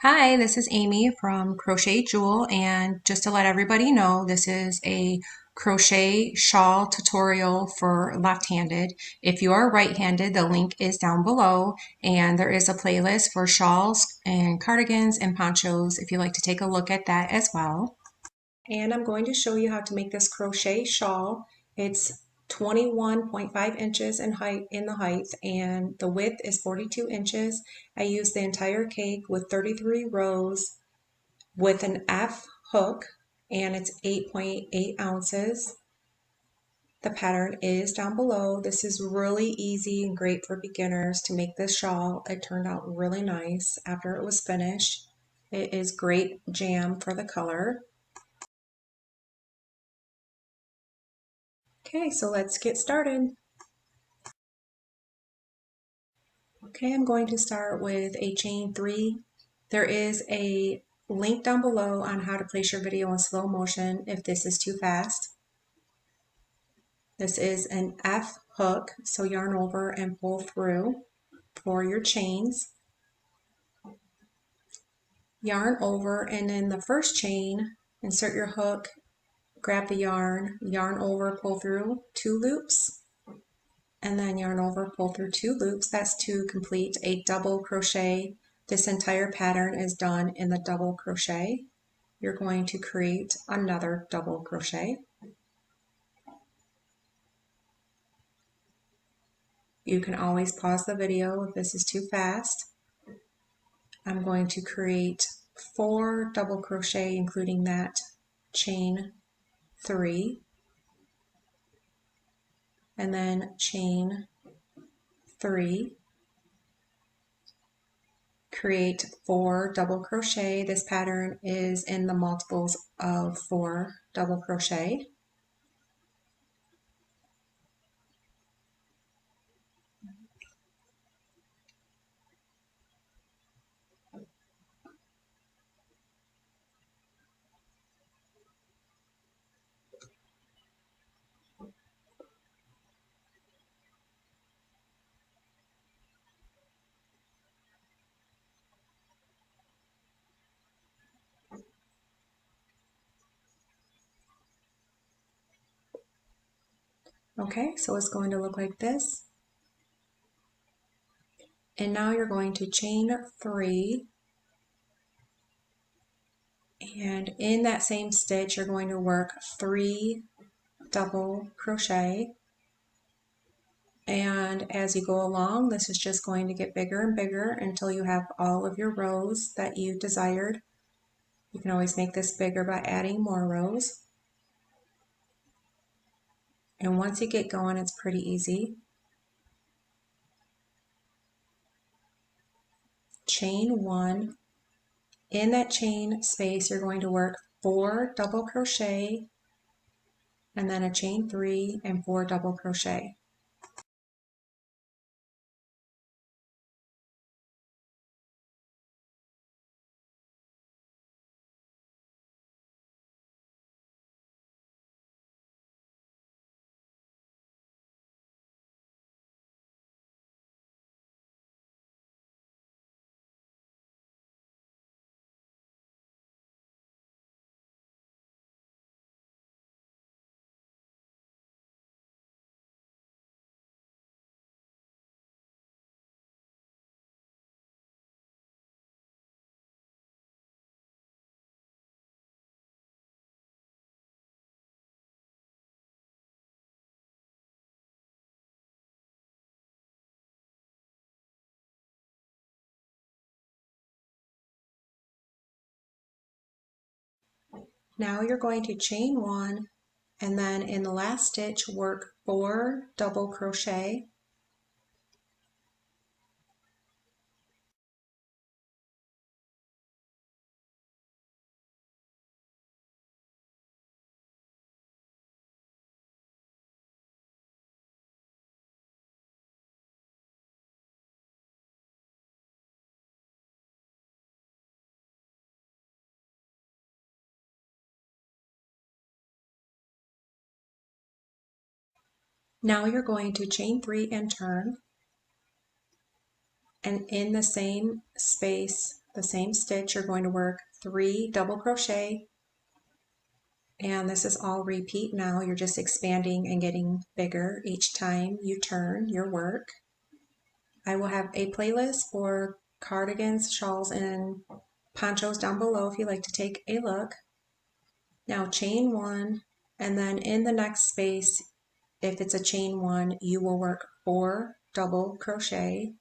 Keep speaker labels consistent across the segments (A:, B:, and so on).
A: Hi, this is Amy from Crochet Jewel, and just to let everybody know, this is a crochet shawl tutorial for left-handed. If you are right-handed, the link is down below, and there is a playlist for shawls and cardigans and ponchos if you'd like to take a look at that as well. And I'm going to show you how to make this crochet shawl. It's 21.5 inches in the height, and the width is 42 inches. I used the entire cake with 33 rows with an F hook, and it's 8.8 ounces. The pattern is down below. This is really easy and great for beginners to make this shawl. It turned out really nice after it was finished. It is great jam for the color. Okay, so let's get started. Okay, I'm going to start with a chain 3. There is a link down below on how to place your video in slow motion if this is too fast. This is an F hook, so yarn over and pull through for your chains. Yarn over, and in the first chain, insert your hook, grab the yarn, yarn over, pull through 2 loops, and then yarn over, pull through 2 loops. That's to complete a double crochet. This entire pattern is done in the double crochet. You're going to create another double crochet. You can always pause the video if this is too fast. I'm going to create 4 double crochet, including that chain 3, and then chain 3. Create 4 double crochet. This pattern is in the multiples of 4 double crochet. Okay, so it's going to look like this. And now you're going to chain 3, and in that same stitch you're going to work 3 double crochet, and as you go along this is just going to get bigger and bigger until you have all of your rows that you desired. You can always make this bigger by adding more rows, and once you get going it's pretty easy. Chain 1. In that chain space you're going to work 4 double crochet, and then a chain 3 and 4 double crochet. Now you're going to chain 1, and then in the last stitch work 4 double crochet, now you're going to chain 3 and turn, and in the same space the same stitch, you're going to work 3 double crochet, and this is all repeat now. You're just expanding and getting bigger each time you turn your work. I will have a playlist for cardigans, shawls, and ponchos down below if you'd like to take a look. Now chain 1, and then in the next space, if it's a chain 1, you will work 4 double crochet.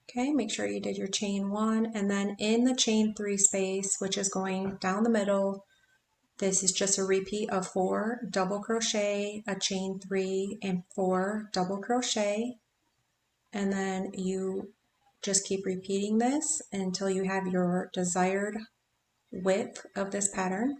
A: Okay, make sure you did your chain 1, and then in the chain 3 space, which is going down the middle, this is just a repeat of 4 double crochet, a chain 3, and 4 double crochet. And then you just keep repeating this until you have your desired width of this pattern.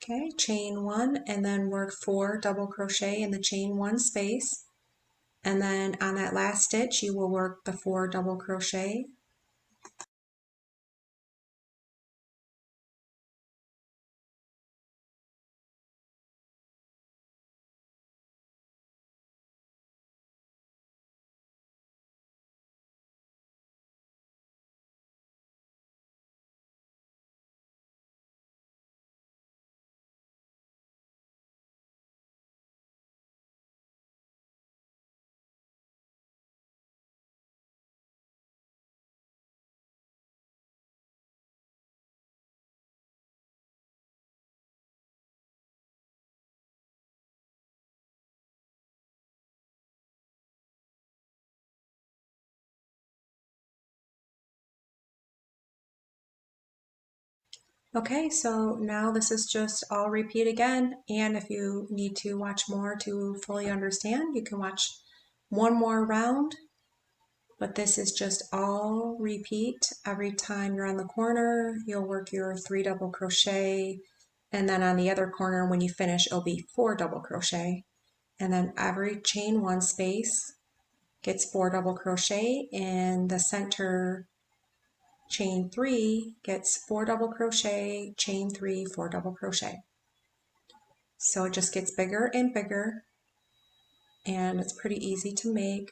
A: Okay, chain 1 and then work 4 double crochet in the chain 1 space, and then on that last stitch you will work the 4 double crochet. Okay, so now this is just all repeat again, and if you need to watch more to fully understand, you can watch one more round, but this is just all repeat. Every time you're on the corner, you'll work your 3 double crochet, and then on the other corner when you finish, it'll be 4 double crochet, and then every chain 1 space gets 4 double crochet, and the center chain 3 gets 4 double crochet, chain 3, 4 double crochet. So it just gets bigger and bigger, and it's pretty easy to make.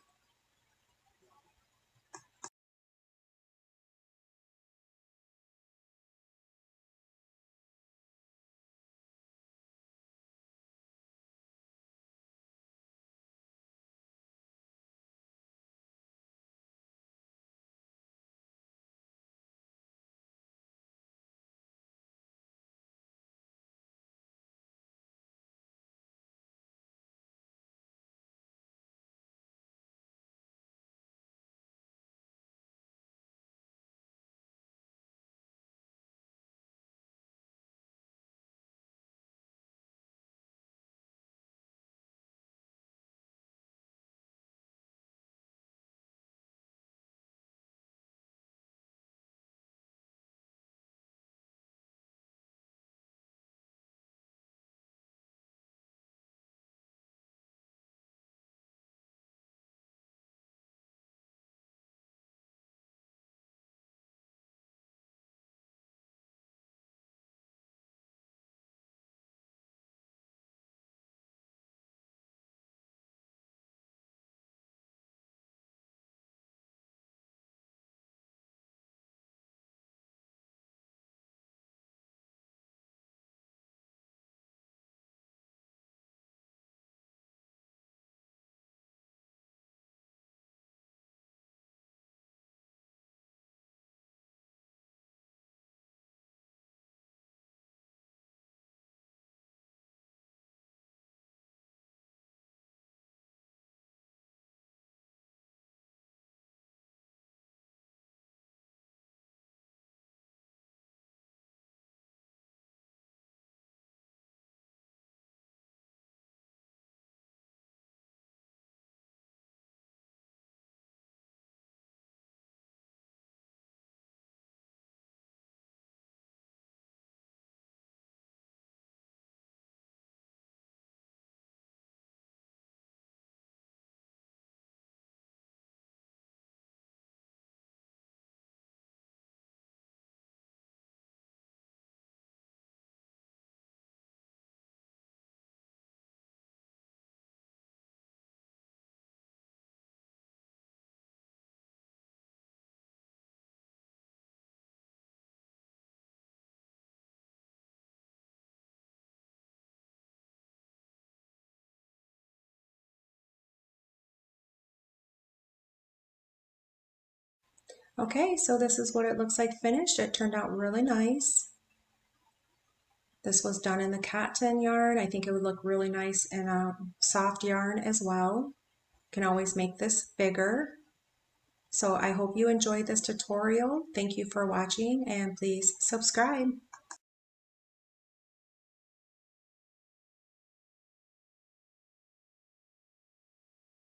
A: Okay, so this is what it looks like finished. It turned out really nice. This was done in the cotton yarn. I think it would look really nice in a soft yarn as well. You can always make this bigger. So I hope you enjoyed this tutorial. Thank you for watching and please subscribe.